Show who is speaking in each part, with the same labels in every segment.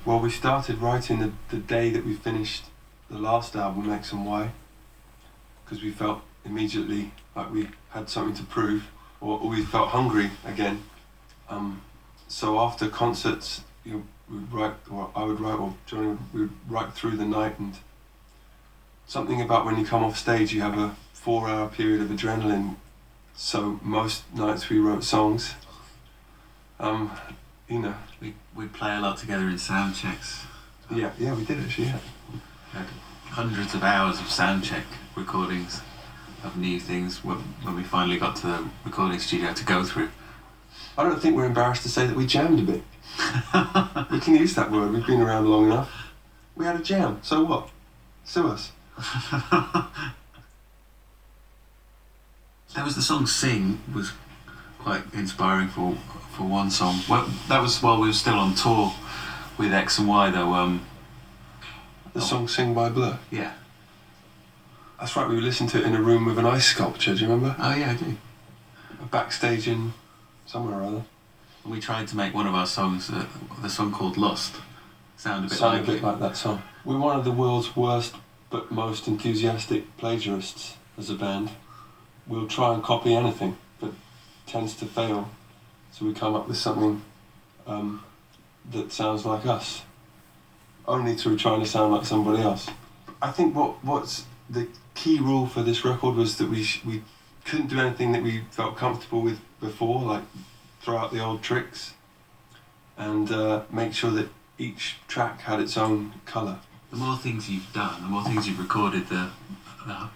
Speaker 1: Well, we started writing the day that we finished the last album, X and Y, because we felt immediately like we had something to prove, or we felt hungry again. So after concerts, we'd write, or I would write, or Johnny would write through the night, and something about when you come off stage, you have a 4-hour period of adrenaline. So most nights we wrote songs.
Speaker 2: We'd play a lot together in sound checks.
Speaker 1: Yeah, we did actually. Yeah.
Speaker 2: We had hundreds of hours of sound check recordings of new things when we finally got to the recording studio to go through.
Speaker 1: I don't think we're embarrassed to say that we jammed a bit. We can use that word. We've been around long enough. We had a jam. So what? Sue us.
Speaker 2: That was the song "Sing" was quite inspiring for one song. Well, that was while we were still on tour with X and Y though.
Speaker 1: The song "Sing" by Blur.
Speaker 2: Yeah.
Speaker 1: That's right. We listened to it in a room with an ice sculpture. Do you remember?
Speaker 2: Oh yeah, I do.
Speaker 1: Backstage in somewhere or other.
Speaker 2: We tried to make one of our songs, the song called "Lost," sound a bit
Speaker 1: like that song. We're one of the world's worst but most enthusiastic plagiarists as a band. We'll try and copy anything, but tends to fail. So we come up with something that sounds like us, only through trying to sound like somebody else. I think what's the key rule for this record was that we couldn't do anything that we felt comfortable with before, like throw out the old tricks, and make sure that each track had its own colour.
Speaker 2: The more things you've done, the more things you've recorded, the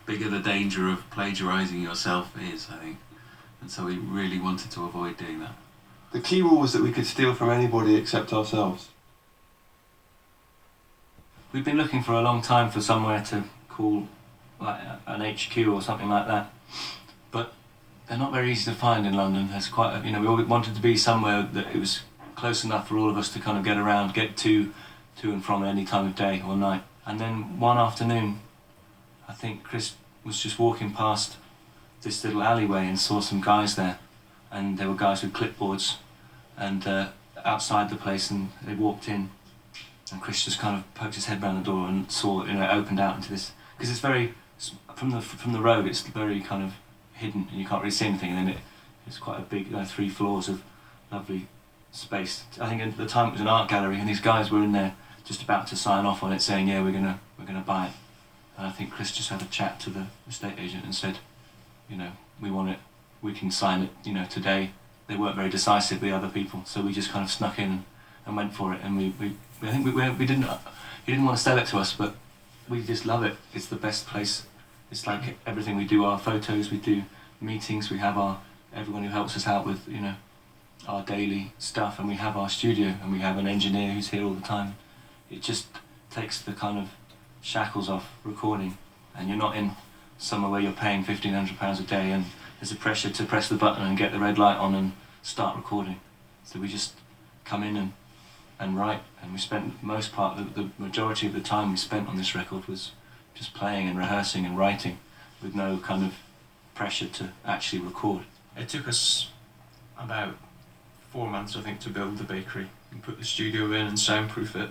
Speaker 2: bigger the danger of plagiarising yourself is, I think. And so we really wanted to avoid doing that.
Speaker 1: The key rule was that we could steal from anybody except ourselves.
Speaker 3: We've been looking for a long time for somewhere to call like an HQ or something like that, but they're not very easy to find in London. There's quite we all wanted to be somewhere that it was close enough for all of us to kind of get around, get to and from any time of day or night. And then one afternoon, I think Chris was just walking past this little alleyway and saw some guys there, and there were guys with clipboards and outside the place, and they walked in, and Chris just kind of poked his head round the door and saw it opened out into this, because it's very from the road, it's very kind of hidden and you can't really see anything, and then it's quite a big 3 floors of lovely space. I think at the time it was an art gallery, and these guys were in there just about to sign off on it, saying, yeah, we're gonna buy it. And I think Chris just had a chat to the estate agent and said, we want it, we can sign it, today. They weren't very decisive, the other people, so we just kind of snuck in and went for it. And I think we didn't, he didn't want to sell it to us, but we just love it. It's the best place. It's like everything we do, our photos, we do meetings, we have everyone who helps us out with, our daily stuff, and we have our studio, and we have an engineer who's here all the time. It just takes the kind of shackles off recording, and you're not in somewhere where you're paying £1,500 a day and there's a pressure to press the button and get the red light on and start recording. So we just come in and write, and we spent most part, the majority of the time we spent on this record was just playing and rehearsing and writing with no kind of pressure to actually record.
Speaker 4: It took us about 4 months, I think, to build the bakery and put the studio in and soundproof it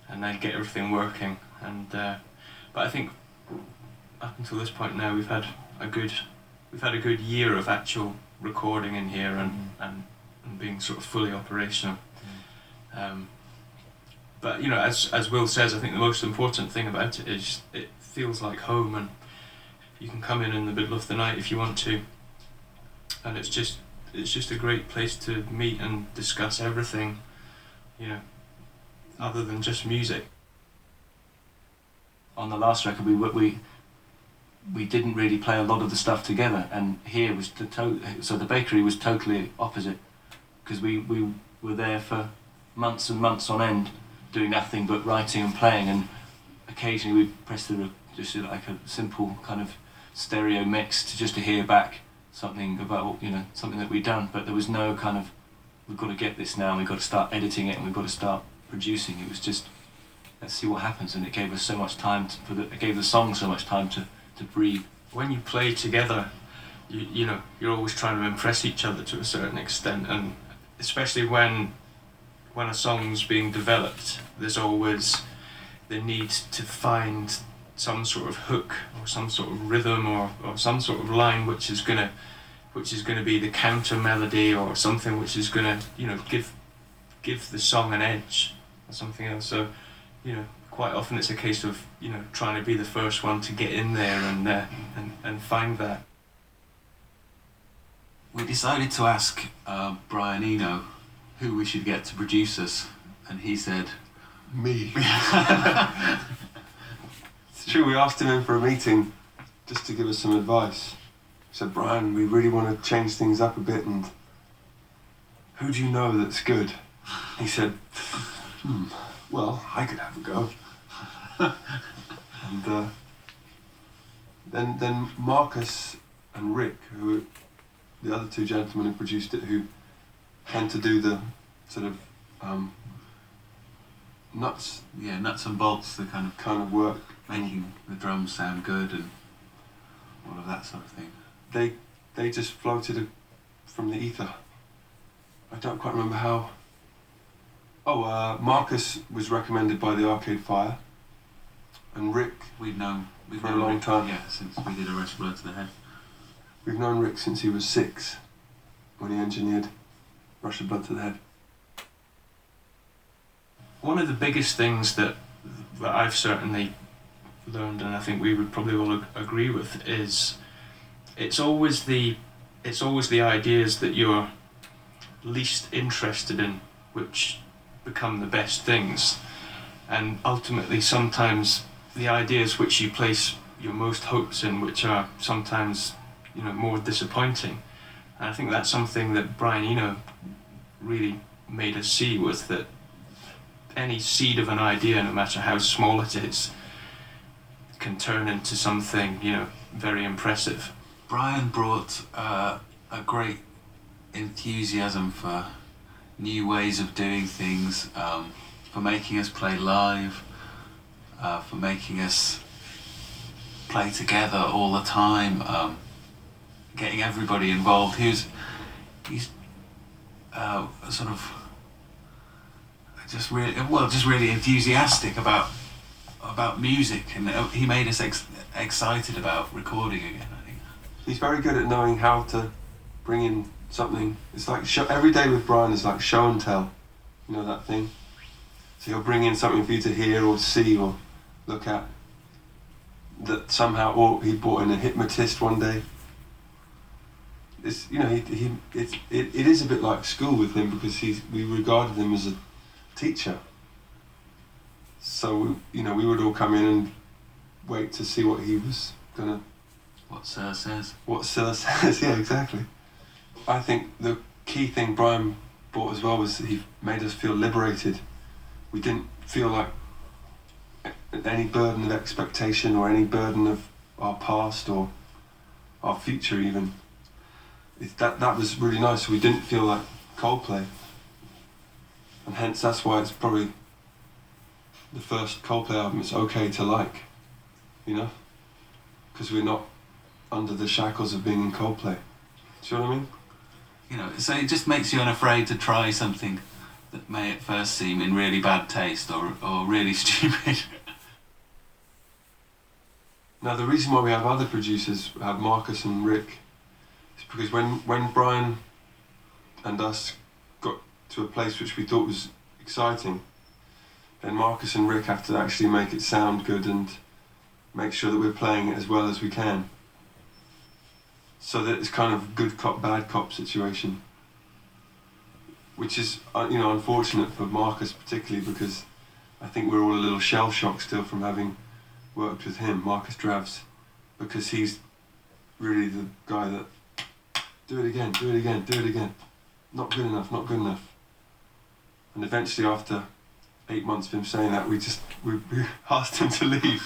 Speaker 4: and then get everything working. And but I think up until this point now we've had a good year of actual recording in here and being sort of fully operational. But as Will says, I think the most important thing about it is it feels like home, and you can come in the middle of the night if you want to, and it's just a great place to meet and discuss everything, other than just music.
Speaker 3: On the last record, we didn't really play a lot of the stuff together, and here was so the bakery was totally opposite, because we were there for months and months on end, doing nothing but writing and playing, and occasionally we pressed just like a simple kind of stereo mix to hear back something about something that we'd done, but there was no kind of we've got to get this now, and we've got to start editing it, and we've got to start producing. It was just let's see what happens, and it gave us so much time it gave the song so much time to breathe.
Speaker 4: When you play together, you're always trying to impress each other to a certain extent, and especially when when a song's being developed, there's always the need to find some sort of hook or some sort of rhythm or some sort of line which is gonna be the counter melody, or something which is gonna, you know, give the song an edge or something else. So, you know, quite often it's a case of, you know, trying to be the first one to get in there and find that.
Speaker 2: We decided to ask Brian Eno who we should get to produce us, and he said,
Speaker 1: Me. It's true, we asked him in for a meeting just to give us some advice. We said, Brian, we really want to change things up a bit, and who do you know that's good? He said, well, I could have a go. And then Marcus and Rick, who are the other two gentlemen who produced it, who tend to do the sort of nuts
Speaker 2: and bolts, the
Speaker 1: kind of work,
Speaker 2: making the drums sound good and all of that sort of thing.
Speaker 1: They just floated from the ether. I don't quite remember how. Marcus was recommended by the Arcade Fire, and Rick
Speaker 2: We've known
Speaker 1: for a long time.
Speaker 2: Yeah, since we did A Rush of Blood to the Head.
Speaker 1: We've known Rick since he was 6, when he engineered Rush of Blood to the Head.
Speaker 4: One of the biggest things that I've certainly learned, and I think we would probably all agree with, is it's always the ideas that you're least interested in which become the best things, and ultimately sometimes the ideas which you place your most hopes in, which are sometimes, you know, more disappointing. And I think that's something that Brian Eno really made us see, was that any seed of an idea, no matter how small it is, can turn into something, you know, very impressive.
Speaker 2: Brian brought a great enthusiasm for new ways of doing things, for making us play live, for making us play together all the time, getting everybody involved. He's sort of just really enthusiastic about music, and he made us excited about recording again, I think.
Speaker 1: He's very good at knowing how to bring in something. It's like every day with Brian is like show and tell, you know that thing? So he'll bring in something for you to hear or see or look at, that somehow, or he brought in a hypnotist one day. It's, you know, it is a bit like school with him, because we regarded him as a teacher. So, you know, we would all come in and wait to see what he was gonna...
Speaker 2: What Sir says.
Speaker 1: What Sir says, yeah, exactly. I think the key thing Brian brought as well was that he made us feel liberated. We didn't feel like any burden of expectation or any burden of our past or our future even. That was really nice. We didn't feel like Coldplay. And hence that's why it's probably the first Coldplay album it's okay to like, you know? Because we're not under the shackles of being in Coldplay. Do you know what I mean?
Speaker 2: You know, so it just makes you unafraid to try something that may at first seem in really bad taste or really stupid.
Speaker 1: Now the reason why we have other producers, have Marcus and Rick, is because when Brian and us got to a place which we thought was exciting, then Marcus and Rick have to actually make it sound good and make sure that we're playing it as well as we can. So that it's kind of good cop, bad cop situation. Which is, you know, unfortunate for Marcus particularly, because I think we're all a little shell-shocked still from having worked with him, Marcus Dravs, because he's really the guy that, do it again, do it again, do it again. Not good enough, not good enough. And eventually after 8 months of him saying that, we asked him to leave.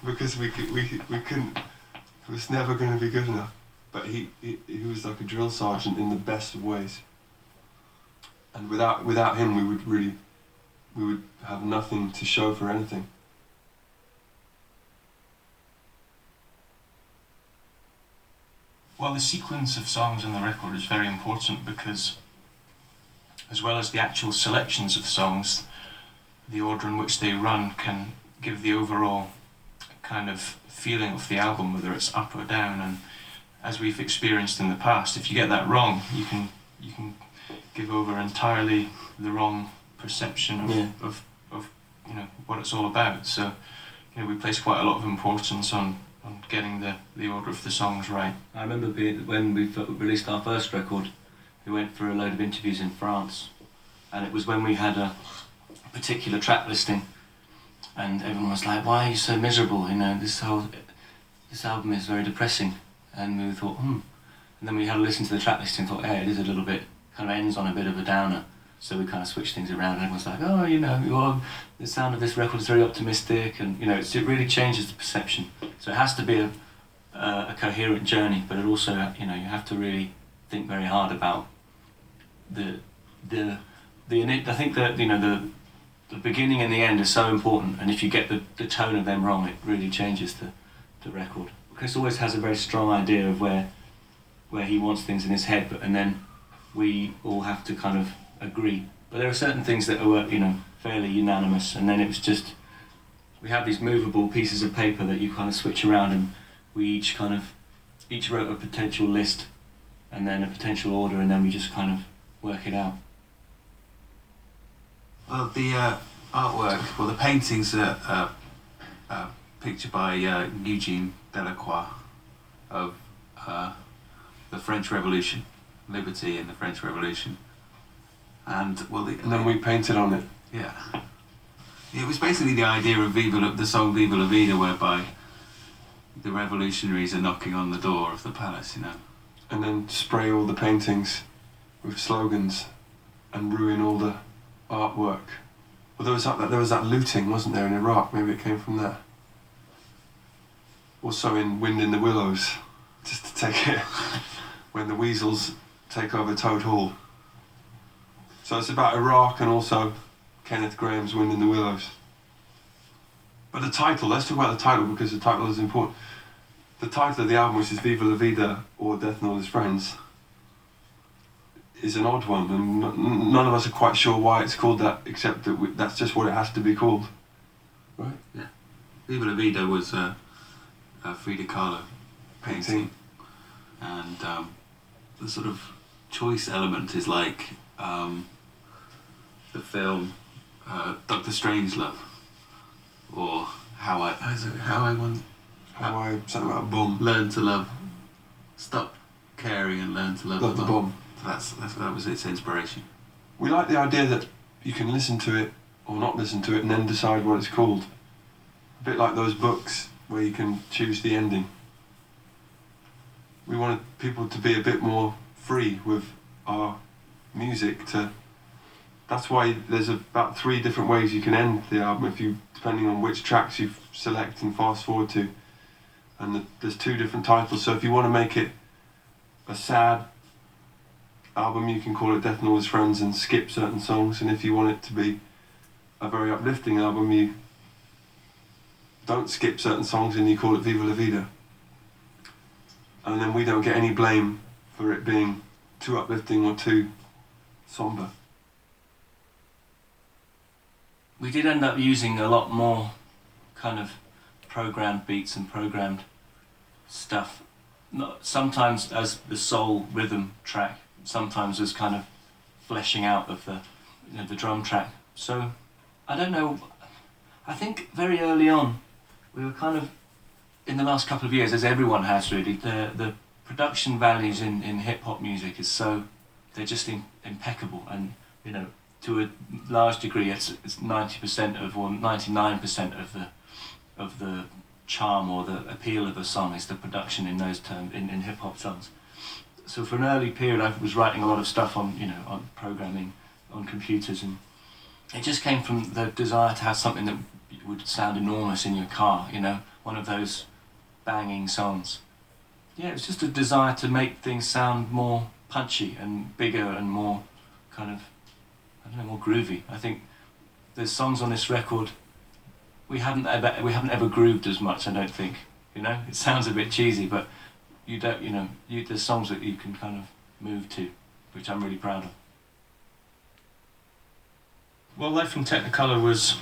Speaker 1: Because we couldn't, it was never going to be good enough. But he was like a drill sergeant in the best of ways. And without him we would have nothing to show for anything.
Speaker 4: Well, the sequence of songs on the record is very important, because as well as the actual selections of songs, the order in which they run can give the overall kind of feeling of the album, whether it's up or down. And as we've experienced in the past, if you get that wrong, you can give over entirely the wrong perception of you know what it's all about. So you know, we place quite a lot of importance on getting the order of the songs right.
Speaker 3: I remember when we released our first record, we went for a load of interviews in France, and it was when we had a particular track listing, and everyone was like, "Why are you so miserable? You know, this album is very depressing." And we thought, And then we had to listen to the track listing and thought, hey, it is a little bit, kind of ends on a bit of a downer. So we kind of switched things around, and everyone's like, oh, you know, the sound of this record is very optimistic, and you know, it really changes the perception. So it has to be a coherent journey, but it also, you know, you have to really think very hard about I think that, you know, the beginning and the end are so important, and if you get the tone of them wrong, it really changes the record. Chris always has a very strong idea of where he wants things in his head, and then we all have to kind of agree. But there are certain things that are, you know, fairly unanimous, and then it was just, we have these movable pieces of paper that you kind of switch around, and we each wrote a potential list and then a potential order, and then we just kind of work it out.
Speaker 2: Well, the artwork, well, the paintings are pictured by Eugene Delacroix of the French Revolution, liberty in the French Revolution, and
Speaker 1: and then we painted on it.
Speaker 2: Yeah, it was basically the idea of the song "Viva la Vida," whereby the revolutionaries are knocking on the door of the palace, you know,
Speaker 1: and then spray all the paintings with slogans and ruin all the artwork. Well, there was that looting, wasn't there, in Iraq? Maybe it came from there. Also in Wind in the Willows, just to take it, when the weasels take over Toad Hall. So it's about Iraq and also Kenneth Grahame's Wind in the Willows. But the title, let's talk about the title, because the title is important. The title of the album, which is Viva la Vida, or Death and All His Friends, is an odd one, and none of us are quite sure why it's called that, except that that's just what it has to be called. Right?
Speaker 2: Yeah. Viva la Vida was a Frida Kahlo painting. And the sort of choice element is like the film Dr. Strangelove, or
Speaker 1: something about a bomb.
Speaker 2: Learn to love, stop caring and learn to love
Speaker 1: the bomb.
Speaker 2: So that was its inspiration.
Speaker 1: We like the idea that you can listen to it or not listen to it and then decide what it's called. A bit like those books where you can choose the ending. We wanted people to be a bit more free with our music. That's why there's about 3 different ways you can end the album, depending on which tracks you select and fast forward to. And there's 2 different titles, so if you want to make it a sad album, you can call it Death and All His Friends and skip certain songs, and if you want it to be a very uplifting album, you don't skip certain songs and you call it Viva la Vida. And then we don't get any blame for it being too uplifting or too somber.
Speaker 3: We did end up using a lot more kind of programmed beats and programmed stuff. Sometimes as the soul rhythm track, sometimes as kind of fleshing out of the drum track. So I don't know, I think very early on we were kind of, in the last couple of years, as everyone has really, the production values in hip-hop music is so, they're just impeccable, and you know, to a large degree it's 90% or 99% of the charm or the appeal of a song is the production in those terms, in hip-hop songs. So for an early period I was writing a lot of stuff on programming on computers, and it just came from the desire to have something that would sound enormous in your car, you know, one of those banging songs. Yeah, it was just a desire to make things sound more punchy and bigger and more kind of, I don't know, more groovy. I think there's songs on this record we haven't ever grooved as much, I don't think. You know, it sounds a bit cheesy, but there's songs that you can kind of move to, which I'm really proud of.
Speaker 4: Well, Life from Technicolor was,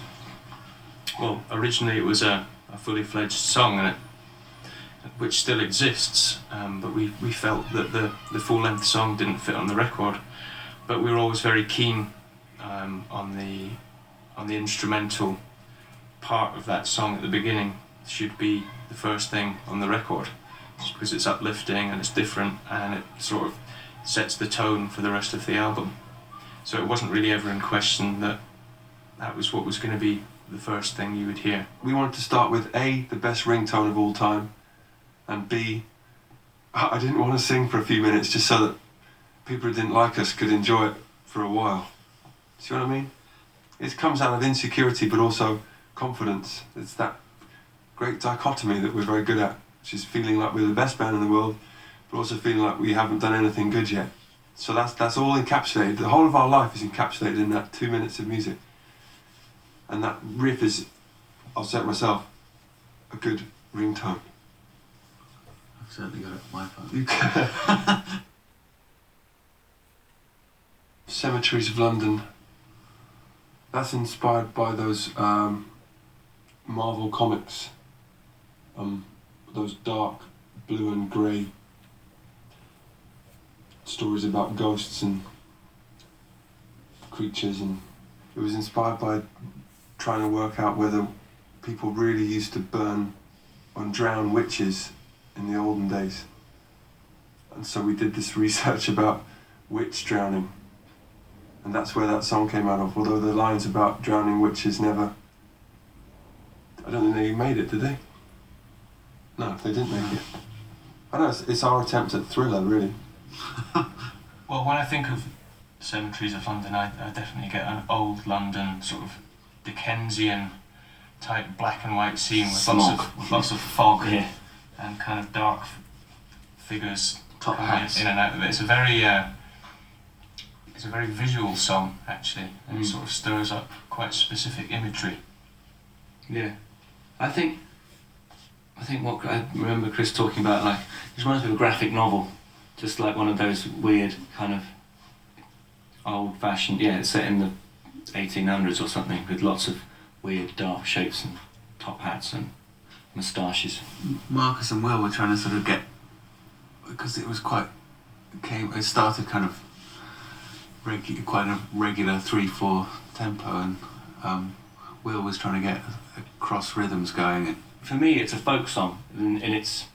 Speaker 4: well, originally it was a fully fledged song, which still exists, but we felt that the full-length song didn't fit on the record. But we were always very keen on the instrumental part of that song at the beginning should be the first thing on the record, just because it's uplifting and it's different and it sort of sets the tone for the rest of the album. So it wasn't really ever in question that was what was going to be the first thing you would hear.
Speaker 1: We wanted to start with A, the best ringtone of all time, and B, I didn't want to sing for a few minutes just so that people who didn't like us could enjoy it for a while. See what I mean? It comes out of insecurity but also confidence. It's that great dichotomy that we're very good at, which is feeling like we're the best band in the world but also feeling like we haven't done anything good yet. So that's all encapsulated. The whole of our life is encapsulated in that 2 minutes of music. And that riff is, I'll say it myself, a good ringtone.
Speaker 2: I've certainly got it on my phone.
Speaker 1: Cemeteries of London. That's inspired by those Marvel comics. Those dark blue and grey stories about ghosts and creatures, and it was inspired by trying to work out whether people really used to burn and drown witches in the olden days. And so we did this research about witch drowning, and that's where that song came out of, although the lines about drowning witches never, I don't think they made it, did they? No, they didn't make it. I know, it's our attempt at Thriller, really.
Speaker 4: Well, when I think of Cemeteries of London, I definitely get an old London sort of Dickensian type black and white scene with lots of fog and kind of dark figures
Speaker 2: Top
Speaker 4: coming
Speaker 2: hats
Speaker 4: in and out of it. It's a very visual song actually, and it sort of stirs up quite specific imagery.
Speaker 3: Yeah, I think what I remember Chris talking about, like, it reminds me of a graphic novel, just like one of those weird kind of old-fashioned, it's set in the 1800s or something, with lots of weird dark shapes and top hats and moustaches.
Speaker 2: Marcus and Will were trying to sort of get, because it it started kind of quite a regular 3/4 tempo, and Will was trying to get cross rhythms going.
Speaker 3: For me, it's a folk song in its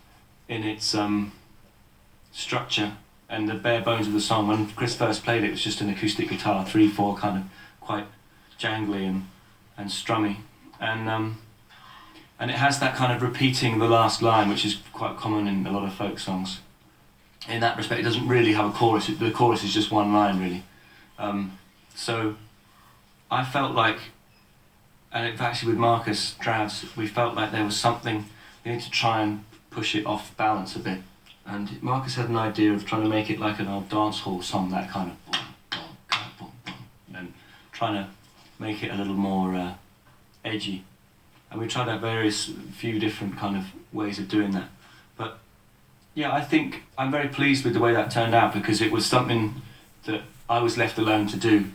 Speaker 3: structure and the bare bones of the song. When Chris first played it, it was just an acoustic guitar, 3/4, kind of quite jangly and strummy, and it has that kind of repeating the last line, which is quite common in a lot of folk songs. In that respect, it doesn't really have a chorus. The chorus is just one line, really. So I felt like, and it's actually with Marcus Dravs, we felt like there was something, we need to try and push it off balance a bit. And Marcus had an idea of trying to make it like an old dance hall song, that kind of boom, boom, boom, boom, and trying to make it a little more edgy. And we tried out few different kind of ways of doing that. But yeah, I think I'm very pleased with the way that turned out, because it was something that I was left alone to do.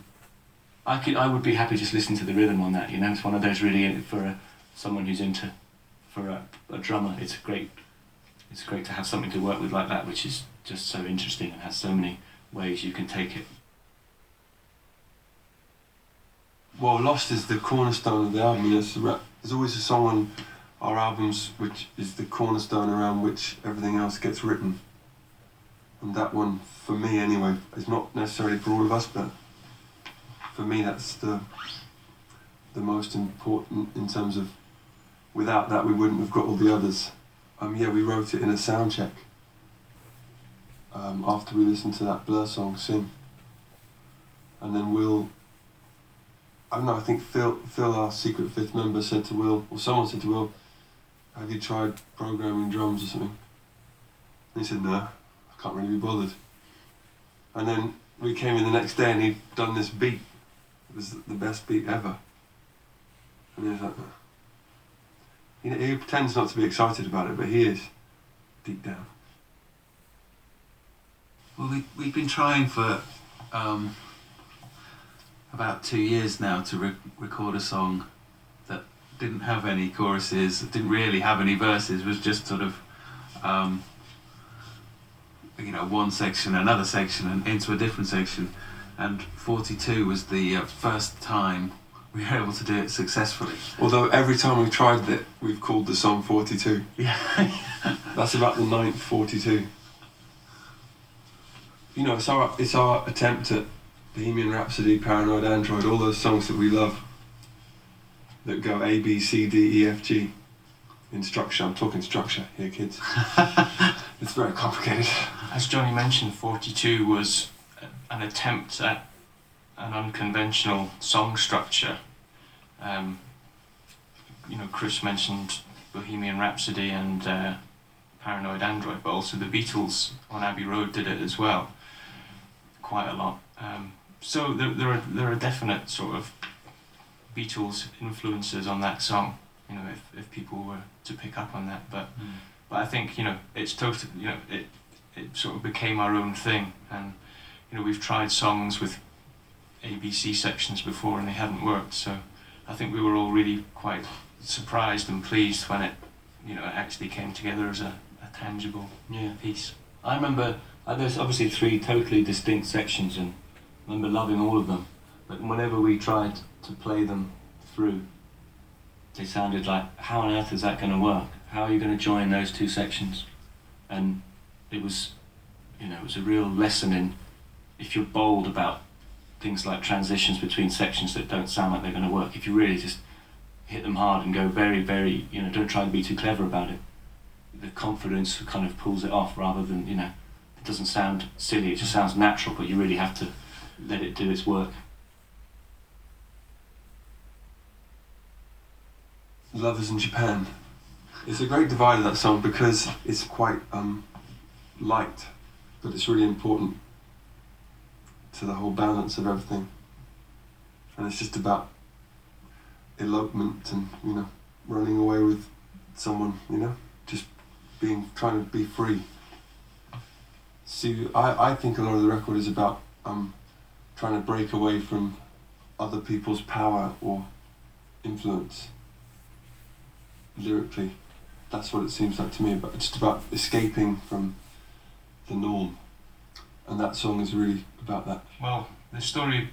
Speaker 3: I would be happy just listening to the rhythm on that, you know. It's one of those really, for someone who's for a drummer, it's great to have something to work with like that, which is just so interesting and has so many ways you can take it.
Speaker 1: Well, Lost is the cornerstone of the album. There's always a song on our albums which is the cornerstone around which everything else gets written. And that one, for me anyway, is not necessarily for all of us, but for me that's the most important, in terms of, without that we wouldn't have got all the others. We wrote it in a sound check after we listened to that Blur song, Sing. And then Will, I don't know, I think Phil, our secret fifth member, said to Will, or someone said to Will, have you tried programming drums or something? And he said, no, I can't really be bothered. And then we came in the next day and he'd done this beat. It was the best beat ever. And he was like, he pretends not to be excited about it, but he is, deep down.
Speaker 2: Well, we've been trying for a about 2 years now to record a song that didn't have any choruses, didn't really have any verses, was just sort of one section, another section, and into a different section. And 42 was the first time we were able to do it successfully.
Speaker 1: Although every time we've tried it, we've called the song 42.
Speaker 2: Yeah.
Speaker 1: That's about the ninth 42. It's our attempt at Bohemian Rhapsody, Paranoid Android, all those songs that we love that go A, B, C, D, E, F, G in structure. I'm talking structure here, kids. It's very complicated.
Speaker 4: As Johnny mentioned, 42 was an attempt at an unconventional song structure. Chris mentioned Bohemian Rhapsody and Paranoid Android, but also the Beatles on Abbey Road did it as well, quite a lot. So there are definite sort of Beatles influences on that song, if people were to pick up on that. But I think it's totally it sort of became our own thing, and we've tried songs with ABC sections before and they hadn't worked. So I think we were all really quite surprised and pleased when it actually came together as a tangible piece.
Speaker 3: I remember there's obviously 3 totally distinct sections, and I remember loving all of them. But whenever we tried to play them through, they sounded like, how on earth is that going to work? How are you going to join those 2 sections? And it was, it was a real lesson in, if you're bold about things like transitions between sections that don't sound like they're going to work, if you really just hit them hard and go very, very, don't try to be too clever about it, the confidence kind of pulls it off, rather than, it doesn't sound silly, it just sounds natural, but you really have to let it do its work.
Speaker 1: Lovers in Japan. It's a great divider, that song, because it's quite light, but it's really important to the whole balance of everything. And it's just about elopement and, running away with someone, just trying to be free. See, I think a lot of the record is about trying to break away from other people's power or influence. Lyrically, that's what it seems like to me, but it's just about escaping from the norm, and that song is really about that.
Speaker 4: Well, the story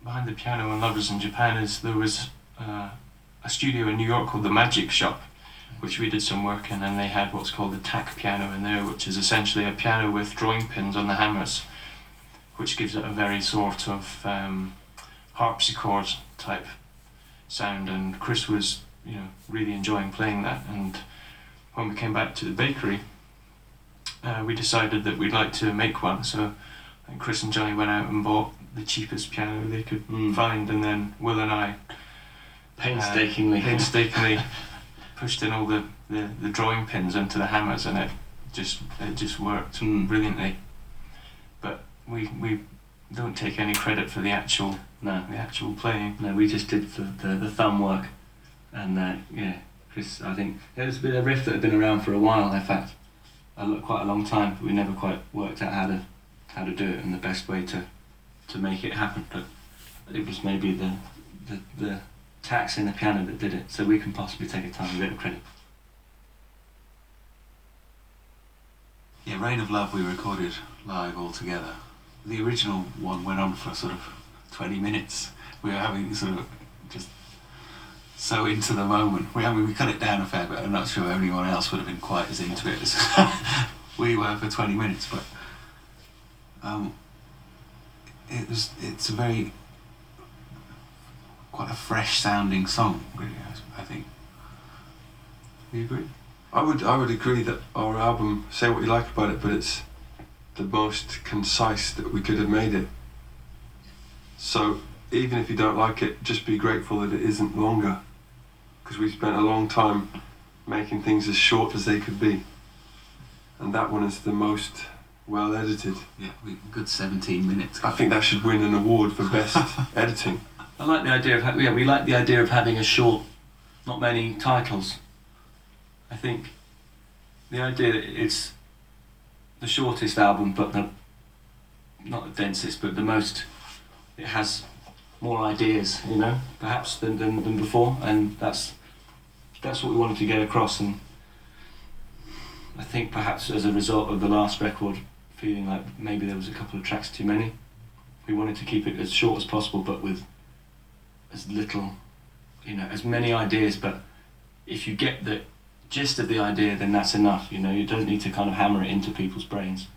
Speaker 4: behind the piano and Lovers in Japan is there was a studio in New York called the Magic Shop, which we did some work in, and they had what's called a tack piano in there, which is essentially a piano with drawing pins on the hammers, which gives it a very sort of harpsichord type sound, and Chris was really enjoying playing that. And when we came back to the bakery, we decided that we'd like to make one. So I think Chris and Johnny went out and bought the cheapest piano they could find, and then Will and I
Speaker 3: Painstakingly
Speaker 4: pushed in all the drawing pins into the hammers, and it just worked brilliantly. But we don't take any credit for the actual playing.
Speaker 3: No, we just did the thumb work. And Chris, I think it was a riff that had been around for a while. In fact, quite a long time, but we never quite worked out how to do it and the best way to make it happen. But it was maybe the tacks in the piano that did it, so we can possibly take a tiny bit of credit.
Speaker 2: Yeah, Rain of Love we recorded live all together. The original one went on for sort of 20 minutes. We were having sort of just so into the moment. We cut it down a fair bit. I'm not sure anyone else would have been quite as into it as we were for 20 minutes, but it's quite a fresh sounding song, really, I think. Do you agree?
Speaker 1: I would agree that our album, say what you like about it, but it's the most concise that we could have made it. So even if you don't like it, just be grateful that it isn't longer, because we spent a long time making things as short as they could be, and that one is the most well edited.
Speaker 2: Yeah, good 17 minutes.
Speaker 1: I think that should win an award for best editing.
Speaker 3: I like the idea of we like the idea of having a short, not many titles. I think the idea that it's the shortest album, but not the densest, but the most. It has more ideas, you know, perhaps than before, and that's what we wanted to get across. And I think perhaps as a result of the last record feeling like maybe there was a couple of tracks too many, we wanted to keep it as short as possible but with as little, you know, as many ideas. But if you get the gist of the idea, then that's enough, you know. You don't need to kind of hammer it into people's brains.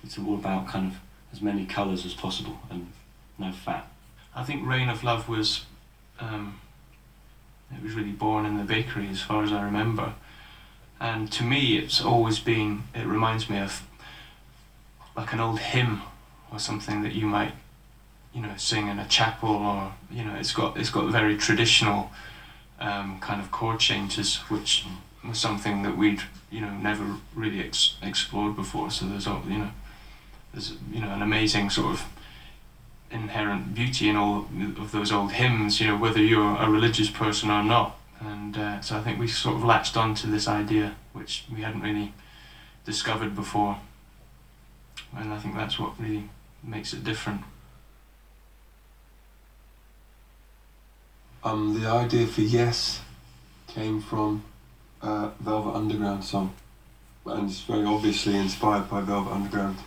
Speaker 3: It's all about kind of as many colours as possible and no fat.
Speaker 4: I think Reign of Love was it was really born in the bakery as far as I remember, and to me it reminds me of like an old hymn or something that you might, you know, sing in a chapel, or, you know, it's got very traditional kind of chord changes, which was something that we'd, you know, never really explored before. So there's an amazing sort of inherent beauty in all of those old hymns, you know, whether you're a religious person or not. And so I think we sort of latched onto this idea, which we hadn't really discovered before. And I think that's what really makes it different.
Speaker 1: The idea for Yes came from a Velvet Underground song, and it's very obviously inspired by Velvet Underground,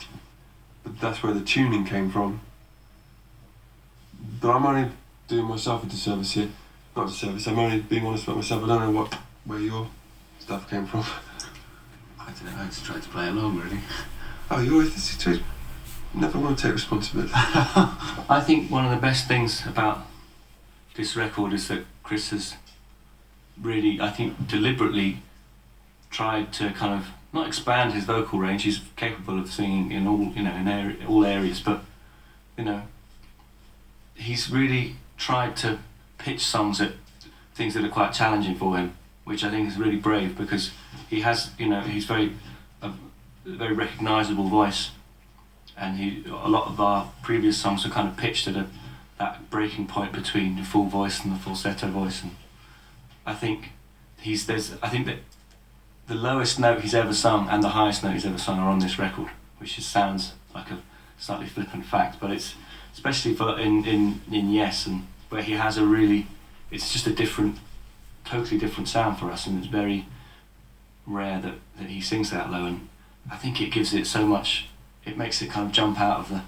Speaker 1: but that's where the tuning came from. But I'm only doing myself a disservice here. Not a disservice, I'm only being honest about myself. I don't know where your stuff came from.
Speaker 2: I don't know, I just tried to play along, really.
Speaker 1: Oh, you always never want to take responsibility.
Speaker 3: I think one of the best things about this record is that Chris has really, I think, deliberately tried to kind of not expand his vocal range. He's capable of singing in all, you know, all areas, but, you know, he's really tried to pitch songs at things that are quite challenging for him, which I think is really brave, because he has, you know, he's a very recognisable voice, and a lot of our previous songs are kind of pitched at that breaking point between the full voice and the falsetto voice, and I think that the lowest note he's ever sung and the highest note he's ever sung are on this record, which just sounds like a slightly flippant fact, but it's especially in Yes, and where he has it's just a totally different sound for us, and it's very rare that he sings that low, and I think it gives it so much, it makes it kind of jump out of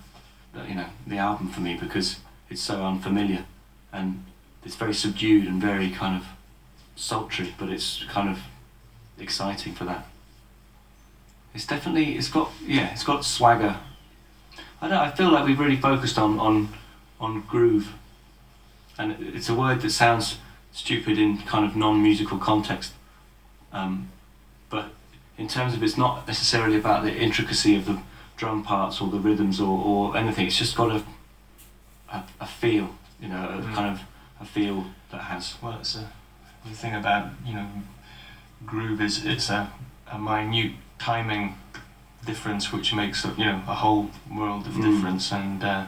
Speaker 3: the album for me, because it's so unfamiliar, and it's very subdued and very kind of sultry, but it's kind of exciting for that. It's got swagger. I feel like we've really focused on groove, and it's a word that sounds stupid in kind of non-musical context, but in terms of, it's not necessarily about the intricacy of the drum parts or the rhythms or anything. It's just got a feel, you know, kind of a feel that has.
Speaker 4: Well, the thing about, you know, groove is it's a minute timing difference which makes, you know, a whole world of difference, and I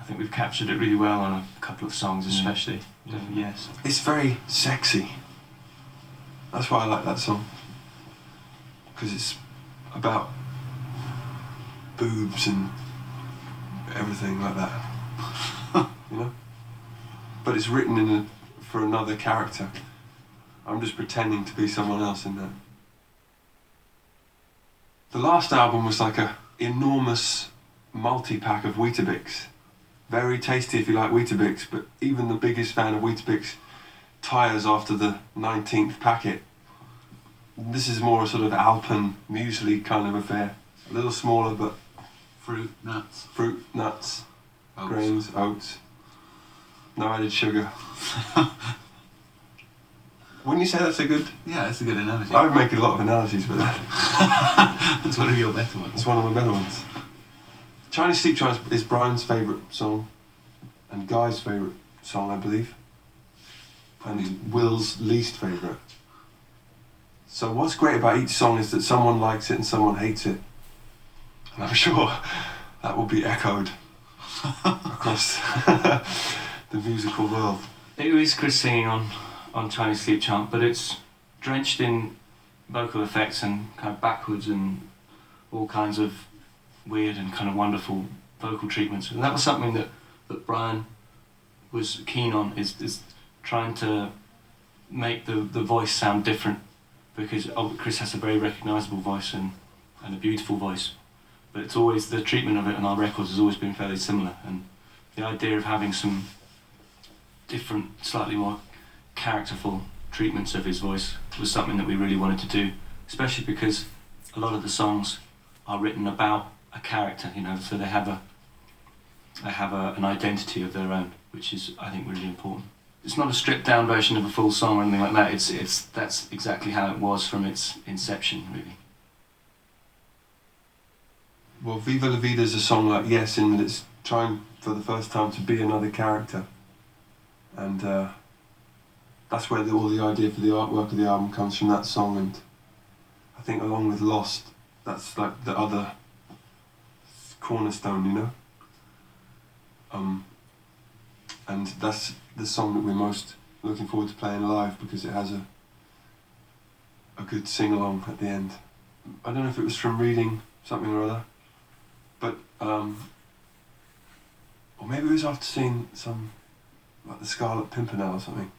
Speaker 4: think we've captured it really well on a couple of songs, especially. Yes.
Speaker 1: It's very sexy. That's why I like that song, because it's about boobs and everything like that. You know? But it's written for another character. I'm just pretending to be someone else in that. The last album was like a enormous multi-pack of Weetabix. Very tasty if you like Weetabix, but even the biggest fan of Weetabix tires after the 19th packet. This is more a sort of Alpen muesli kind of affair. A little smaller, but
Speaker 2: Fruit, nuts,
Speaker 1: oats.
Speaker 2: grains,
Speaker 1: oats. No added sugar. Wouldn't you say that's a good...
Speaker 2: Yeah, that's a good analogy.
Speaker 1: I would make a lot of analogies with that.
Speaker 2: That's one of your better ones.
Speaker 1: It's one of my better ones. Chinese Sleep Chimes is Brian's favourite song, and Guy's favourite song, I believe, and Will's least favourite. So what's great about each song is that someone likes it and someone hates it. And I'm sure that will be echoed across the musical world.
Speaker 3: It is Chris singing on Chinese Sleep Chant, but it's drenched in vocal effects and kind of backwards and all kinds of weird and kind of wonderful vocal treatments. And that was something that Brian was keen on is trying to make the voice sound different, because Chris has a very recognisable voice and a beautiful voice, but it's always, the treatment of it on our records has always been fairly similar, and the idea of having some different, slightly more characterful treatments of his voice was something that we really wanted to do, especially because a lot of the songs are written about a character, you know, so they have an identity of their own, which is, I think, really important. It's not a stripped down version of a full song or anything like that. That's exactly how it was from its inception, really.
Speaker 1: Well, Viva la Vida is a song like Yes, in that it's trying for the first time to be another character, and that's where all the idea for the artwork of the album comes from, that song. And I think along with Lost, that's like the other cornerstone, you know. And that's the song that we're most looking forward to playing live, because it has a good sing-along at the end. I don't know if it was from reading something or other, but or maybe it was after seeing some, like the Scarlet Pimpernel or something.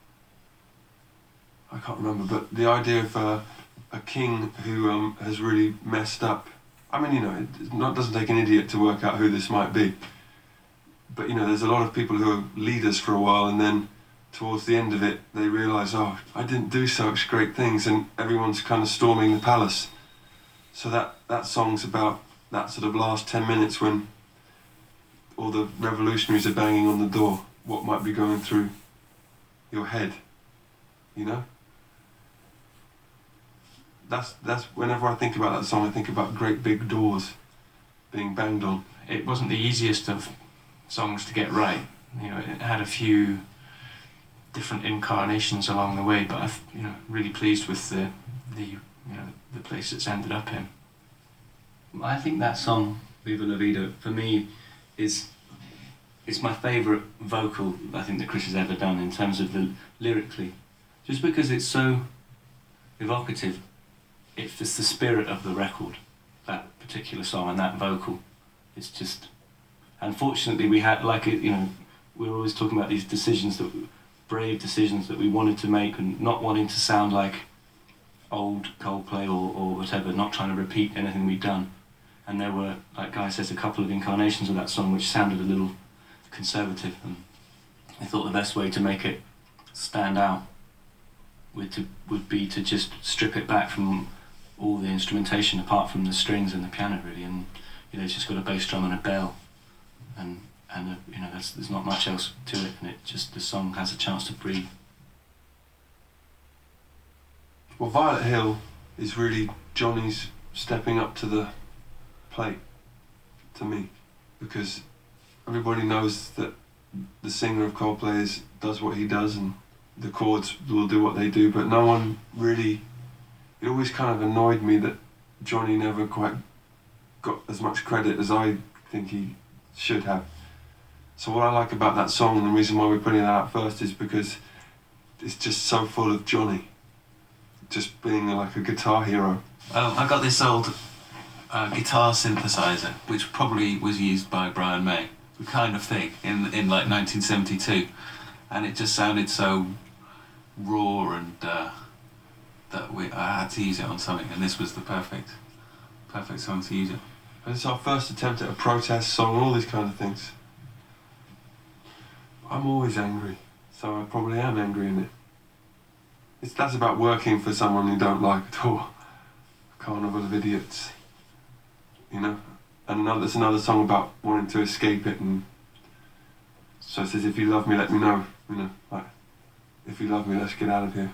Speaker 1: I can't remember, but the idea of a king who has really messed up. I mean, you know, it doesn't take an idiot to work out who this might be. But, you know, there's a lot of people who are leaders for a while, and then towards the end of it, they realise, oh, I didn't do such great things, and everyone's kind of storming the palace. So that song's about that sort of last 10 minutes when all the revolutionaries are banging on the door, what might be going through your head, you know? That's whenever I think about that song, I think about great big doors being banged on.
Speaker 4: It wasn't the easiest of songs to get right. You know, it had a few different incarnations along the way, but I've, you know, really pleased with the place it's ended up in.
Speaker 3: I think that song, Viva la Vida, for me, it's my favourite vocal I think that Chris has ever done in terms of the lyrically, just because it's so evocative. It's just the spirit of the record, that particular song and that vocal. It's just, unfortunately, we had, like, you know, we were always talking about these decisions, brave decisions that we wanted to make, and not wanting to sound like old Coldplay or whatever, not trying to repeat anything we'd done. And there were, like Guy says, a couple of incarnations of that song which sounded a little conservative, and I thought the best way to make it stand out would be to just strip it back from all the instrumentation apart from the strings and the piano, really, and, you know, it's just got a bass drum and a bell, and you know, there's not much else to it, and the song has a chance to breathe.
Speaker 1: Well, Violet Hill is really Johnny's stepping up to the plate, to me, because everybody knows that the singer of Coldplay does what he does, and the chords will do what they do, but no one really, it always kind of annoyed me that Johnny never quite got as much credit as I think he should have. So what I like about that song, and the reason why we're putting that out first, is because it's just so full of Johnny, just being like a guitar hero.
Speaker 2: I got this old guitar synthesizer, which probably was used by Brian May, the kind of thing, in like 1972, and it just sounded so raw, and I had to use it on something, and this was the perfect song to use it.
Speaker 1: And it's our first attempt at a protest song, all these kind of things. I'm always angry, so I probably am angry in it. That's about working for someone you don't like at all. Carnival of Idiots, you know? And there's another song about wanting to escape it, and so it says, if you love me, let me know, you know, like, if you love me, let's get out of here.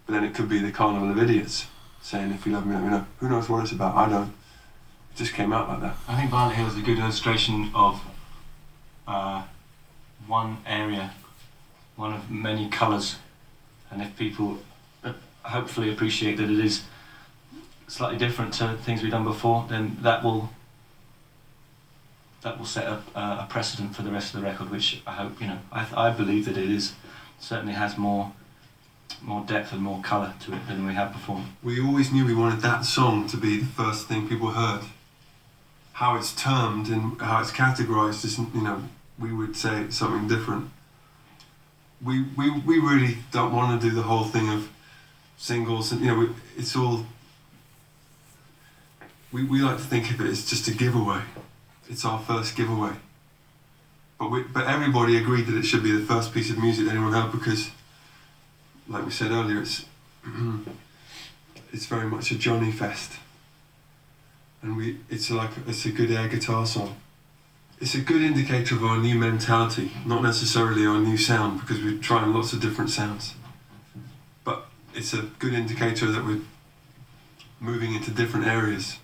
Speaker 1: But then it could be the Carnival of Idiots saying, if you love me, let me know. Who knows what it's about? I don't. It just came out like that.
Speaker 3: I think Violet Hill is a good illustration of one area, one of many colours, and if people hopefully appreciate that it is slightly different to things we've done before, then that will set up a precedent for the rest of the record, which I hope, you know, I believe that it certainly has more depth and more colour to it than we have before.
Speaker 1: We always knew we wanted that song to be the first thing people heard. How it's termed and how it's categorised is, you know, we would say it's something different. we really don't want to do the whole thing of singles, and it's all. We like to think of it as just a giveaway. It's our first giveaway. But everybody agreed that it should be the first piece of music anyone heard because, like we said earlier, it's very much a Johnny fest. And it's a good air guitar song. It's a good indicator of our new mentality, not necessarily our new sound, because we're trying lots of different sounds. But it's a good indicator that we're moving into different areas.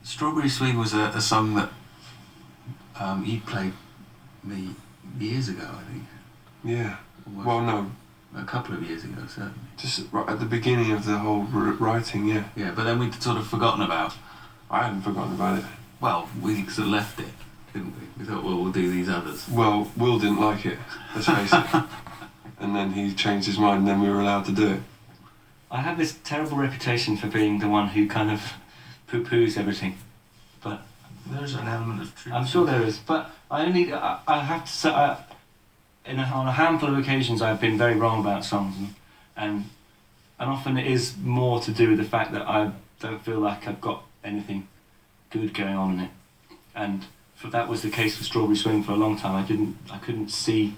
Speaker 2: Strawberry Swing was a song that he played me years ago, I think.
Speaker 1: Yeah.
Speaker 2: Almost.
Speaker 1: Well, no.
Speaker 2: A couple of years ago, certainly.
Speaker 1: Just right at the beginning of the whole writing, yeah.
Speaker 2: Yeah, but then we'd sort of forgotten about.
Speaker 1: I hadn't forgotten about it.
Speaker 2: Well, we sort of left it, didn't we? We thought, well, we'll do these others.
Speaker 1: Well, Will didn't like it, let's face it. And then he changed his mind and then we were allowed to do it.
Speaker 3: I have this terrible reputation for being the one who kind of poo-poos everything, but
Speaker 4: There's an element of truth.
Speaker 3: I'm sure there is. But I have to say, on a handful of occasions I've been very wrong about songs, and often it is more to do with the fact that I don't feel like I've got anything good going on in it. And that was the case for Strawberry Swing for a long time. I couldn't see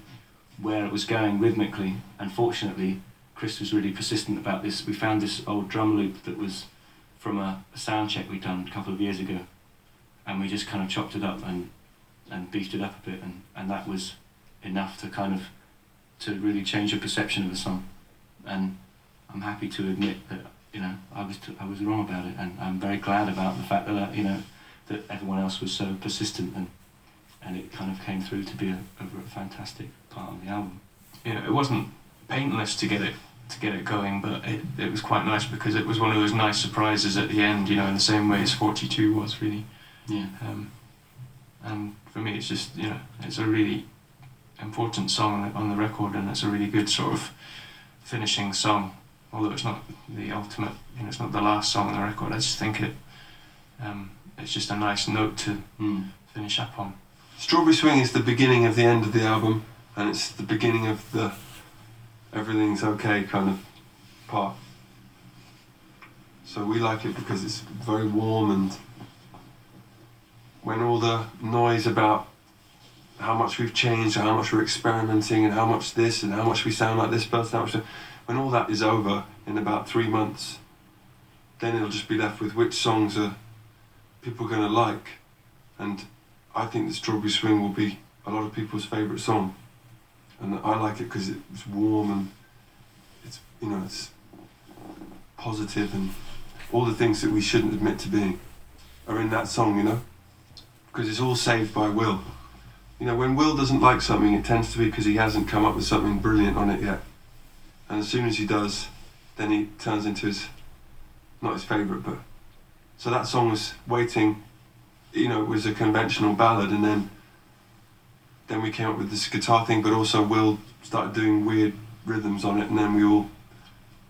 Speaker 3: where it was going rhythmically, and fortunately Chris was really persistent about this. We found this old drum loop that was from a sound check we'd done a couple of years ago, and we just kind of chopped it up and beefed it up a bit, and that was enough to kind of to really change your perception of the song. And I'm happy to admit that I was wrong about it, and I'm very glad about the fact that that everyone else was so persistent, and it kind of came through to be a fantastic part of the album.
Speaker 4: It wasn't painless to get it going, but it was quite nice because it was one of those nice surprises at the end, in the same way as 42 was, really.
Speaker 3: Yeah.
Speaker 4: And for me, it's just, it's a really important song on the record, and it's a really good sort of finishing song. Although it's not the ultimate, it's not the last song on the record. I just think it's just a nice note to finish up on.
Speaker 1: Strawberry Swing is the beginning of the end of the album, and it's the beginning of the everything's okay kind of part. So we like it because it's very warm, and when all the noise about how much we've changed, and how much we're experimenting, and how much this, and how much we sound like this person, when all that is over in about 3 months, then it'll just be left with which songs are people going to like. And I think that Strawberry Swing will be a lot of people's favourite song. And I like it because it's warm, and it's it's positive, and all the things that we shouldn't admit to being are in that song, because it's all saved by Will. When Will doesn't like something, it tends to be because he hasn't come up with something brilliant on it yet. And as soon as he does, then he turns into not his favourite, but... So that song was Waiting, it was a conventional ballad, and then we came up with this guitar thing, but also Will started doing weird rhythms on it, and then we all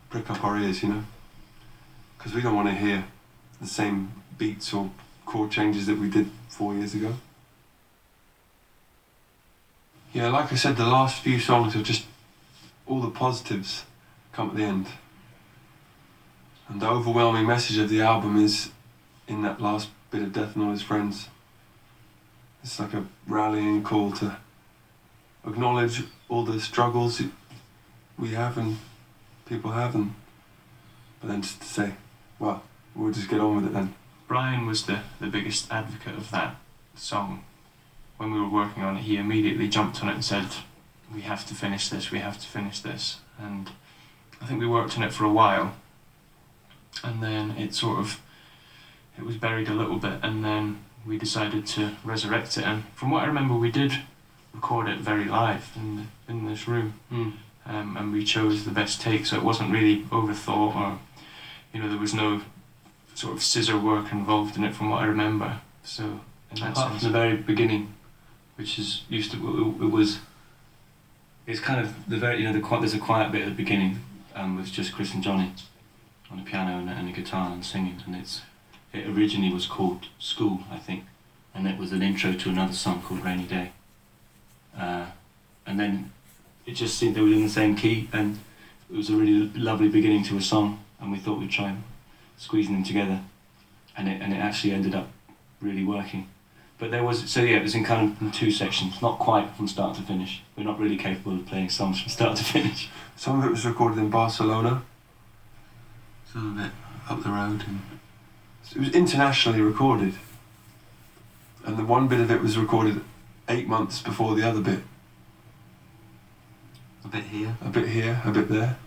Speaker 1: prick up our ears, because we don't want to hear the same beats or chord changes that we did 4 years ago. Yeah, like I said, the last few songs are just all the positives come at the end. And the overwhelming message of the album is in that last bit of Death and All His Friends. It's like a rallying call to acknowledge all the struggles we have and people have, but then just to say, well, we'll just get on with it then.
Speaker 4: Brian was the biggest advocate of that song. When we were working on it, he immediately jumped on it and said, we have to finish this, we have to finish this. And I think we worked on it for a while, and then it was buried a little bit, and then we decided to resurrect it. And from what I remember, we did record it very live in this room, and we chose the best take, so it wasn't really overthought, or there was no sort of scissor work involved in it from what I remember. So in that
Speaker 3: Apart
Speaker 4: sense,
Speaker 3: from the very beginning, which is it's kind of the very there's a quiet bit at the beginning with just Chris and Johnny on the piano and a guitar and singing, and it originally was called School, I think, and it was an intro to another song called Rainy Day. and then it just seemed they were in the same key, and it was a really lovely beginning to a song, and we thought we'd try squeezing them together, and it actually ended up really working. But it was in kind of in two sections, not quite from start to finish. We're not really capable of playing songs from start to finish.
Speaker 1: Some of it was recorded in Barcelona.
Speaker 2: Some of it up the road. And
Speaker 1: It was internationally recorded. And the one bit of it was recorded 8 months before the other bit.
Speaker 2: a bit here.
Speaker 1: A bit here, a bit there.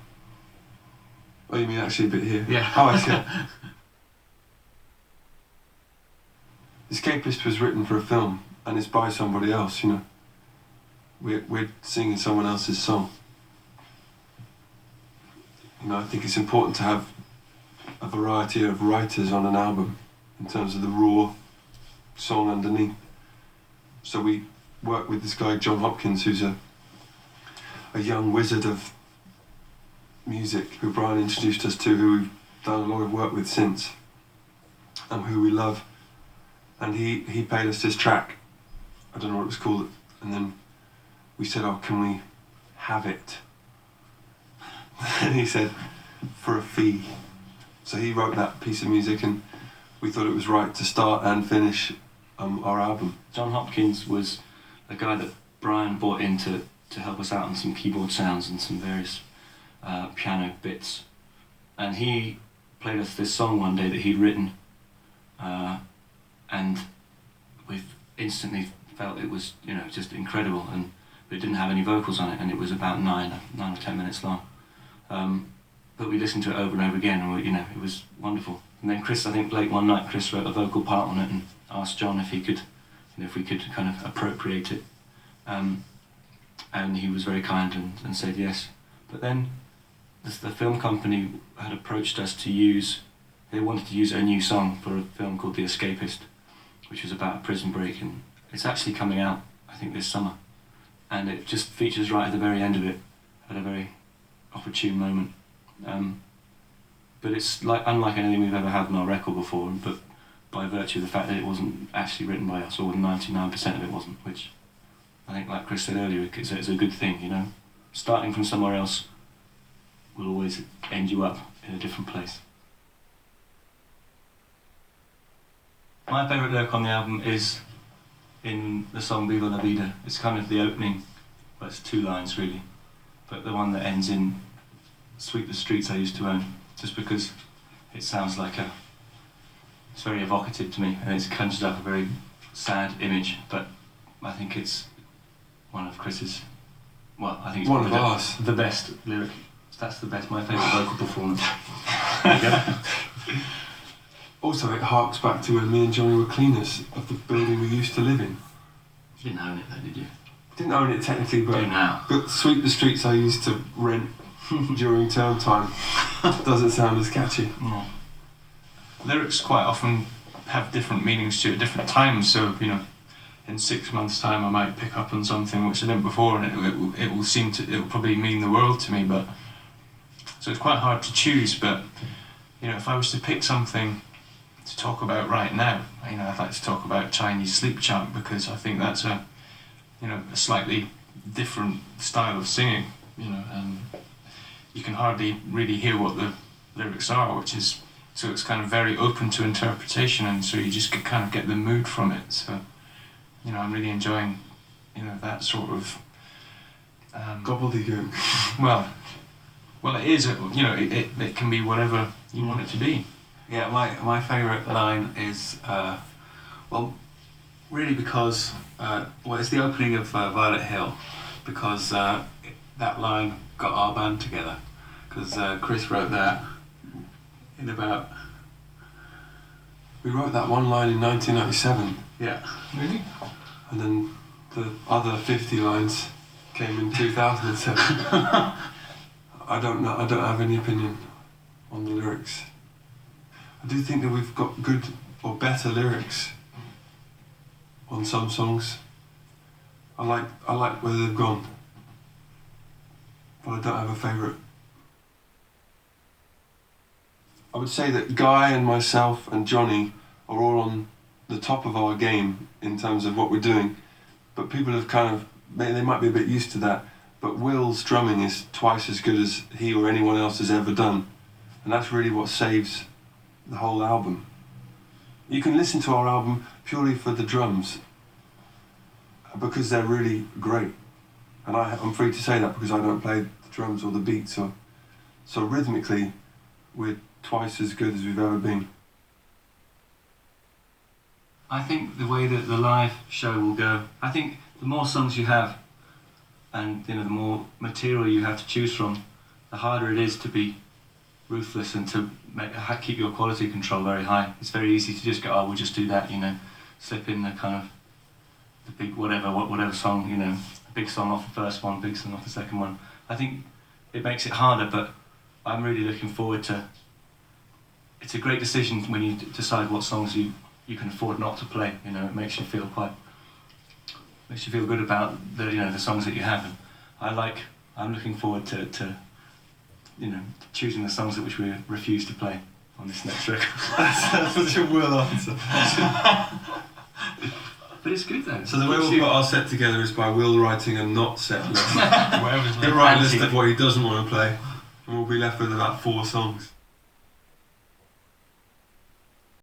Speaker 1: Oh, you mean actually a bit here?
Speaker 2: Yeah.
Speaker 1: Oh, I see. Escapist was written for a film, and it's by somebody else, you know. We're singing someone else's song. You know, I think it's important to have a variety of writers on an album in terms of the raw song underneath. So we work with this guy John Hopkins, who's a young wizard of music who Brian introduced us to, who we've done a lot of work with since, and who we love. And he paid us this track, I don't know what it was called, and then we said, oh, can we have it? And he said, for a fee. So he wrote that piece of music, and we thought it was right to start and finish our album.
Speaker 3: John Hopkins was a guy that Brian brought in to help us out on some keyboard sounds and some various piano bits. And he played us this song one day that he'd written, and we instantly felt it was, you know, just incredible, and it didn't have any vocals on it, and it was about 9 or 10 minutes long. But we listened to it over and over again, and it was wonderful. And then Chris, I think late one night, Chris wrote a vocal part on it and asked John if he could, if we could kind of appropriate it. And he was very kind and said yes. But then the film company had approached us they wanted to use a new song for a film called The Escapist, which was about a prison break, and it's actually coming out, I think, this summer. And it just features right at the very end of it, at a very opportune moment. But it's unlike anything we've ever had on our record before, but by virtue of the fact that it wasn't actually written by us, or 99% of it wasn't, which I think, like Chris said earlier, it's a good thing, you know. Starting from somewhere else will always end you up in a different place. My favourite lyric on the album is in the song Viva, Vida. It's kind of the opening, well, it's 2 lines really, but the one that ends in "Sweep the streets I used to own," just because it sounds like it's very evocative to me, and it conjures up a very sad image, but I think it's one of Chris's, well, I think it's
Speaker 1: one of ours.
Speaker 3: The best lyric. That's the best, my favourite vocal performance.
Speaker 1: Also, it harks back to when me and Johnny were cleaners of the building we used to live in.
Speaker 3: You didn't own it though, did you?
Speaker 1: Didn't own it technically, but,
Speaker 3: Do now.
Speaker 1: but sweep the streets I used to rent during term time doesn't sound as catchy.
Speaker 3: No.
Speaker 4: Lyrics quite often have different meanings to it at different times, so, you know, in 6 months' time I might pick up on something which I didn't before, and it will probably mean the world to me, but so it's quite hard to choose. But, you know, if I was to pick something to talk about right now, you know, I'd like to talk about Chinese sleep chant, because I think that's a slightly different style of singing, you know, and you can hardly really hear what the lyrics are, so it's kind of very open to interpretation, and so you just kind of get the mood from it. So, you know, I'm really enjoying, you know, that sort of
Speaker 1: Gobbledygook.
Speaker 4: Well, it is. You know, it can be whatever you want it to be.
Speaker 2: Yeah, my favourite line is, really because, it's the opening of Violet Hill, because that line got our band together, because Chris wrote that in about...
Speaker 1: We wrote that one line in 1997,
Speaker 2: Yeah.
Speaker 4: Really?
Speaker 1: and then the other 50 lines came in 2007. I don't know, I don't have any opinion on the lyrics. I do think that we've got good or better lyrics on some songs. I like where they've gone, but I don't have a favourite. I would say that Guy and myself and Johnny are all on the top of our game in terms of what we're doing, but people have kind of they might be a bit used to that, but Will's drumming is twice as good as he or anyone else has ever done. And that's really what saves the whole album. You can listen to our album purely for the drums, because they're really great. And I'm free to say that because I don't play the drums or the beats. So rhythmically, we're twice as good as we've ever been.
Speaker 3: I think the way that the live show will go, I think the more songs you have, and the more material you have to choose from, the harder it is to be ruthless and to keep your quality control very high. It's very easy to just go, oh, we'll just do that, slip in the kind of the big whatever song, a big song off the first one, big song off the second one. I think it makes it harder, but I'm really looking forward to. It's a great decision when you decide what songs you can afford not to play. It makes you feel good about the songs that you have. And I'm looking forward to choosing the songs which we refuse to play on this next record.
Speaker 1: That's such a Will answer.
Speaker 3: But it's good though.
Speaker 1: So the way we'll put our set together is by Will writing a not set list.
Speaker 4: Whatever's
Speaker 1: He'll write a list of what he doesn't want to play, and we'll be left with about 4 songs.